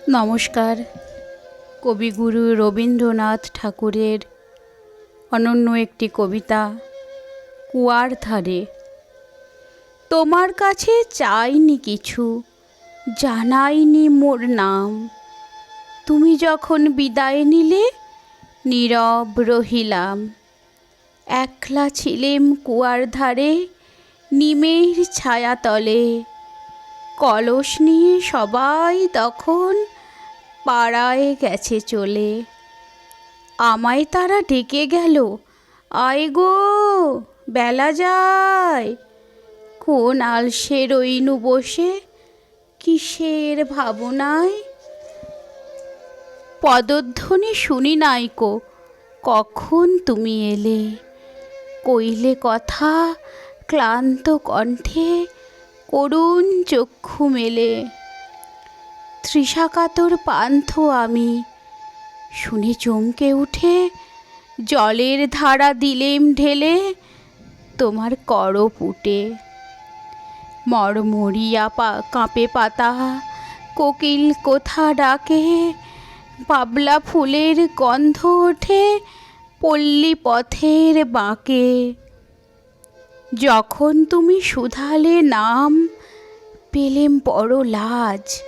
নমস্কার। কবিগুরু রবীন্দ্রনাথ ঠাকুরের অনন্য একটি কবিতা, কুয়ার ধারে। তোমার কাছে চাইনি কিছু, জানাইনি মোর নাম। তুমি যখন বিদায় নিলে, নীরব রহিলাম। একলা ছিলেম কুয়ার ধারে, নিমের ছায়াতলে। কলস নিয়ে সবাই তখন পাড়ায় গেছে চলে। আমায় তারা ডেকে গেল, আয় গো বেলা যায়। কোন আলসে রইনু বসে, কিসের ভাবনায়। পদধ্বনি শুনি নাইকো, কখন তুমি এলে। কইলে কথা ক্লান্ত কণ্ঠে, করুণ চক্ষু মেলে। তৃষাকাতর পান্থ আমি, শুনে চমকে উঠে জলের ধারা দিলেম ঢেলে তোমার করপুটে। মরমরিয়া কাঁপে পাতা, কোকিল কোথা ডাকে। বাবলা ফুলের গন্ধ ওঠে পল্লী পথের বাঁকে। যখন তুমি শুধালে নাম, পেলেম বড় লাজ।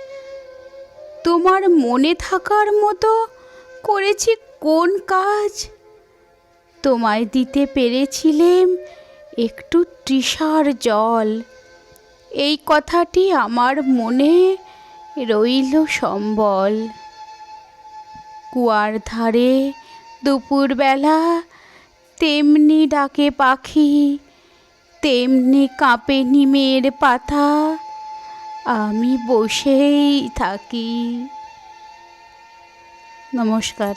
তোমার মনে থাকার মতো করেছি কোন কাজ। তোমায় দিতে পেরেছিলেম একটু তৃষার জল। এই কথাটি আমার মনে রইল সম্বল। কুয়ার ধারে দুপুরবেলা তেমনি ডাকে পাখি, তেমনি কাঁপে নিমের পাতা। আমি বসেই থাকি। নমস্কার।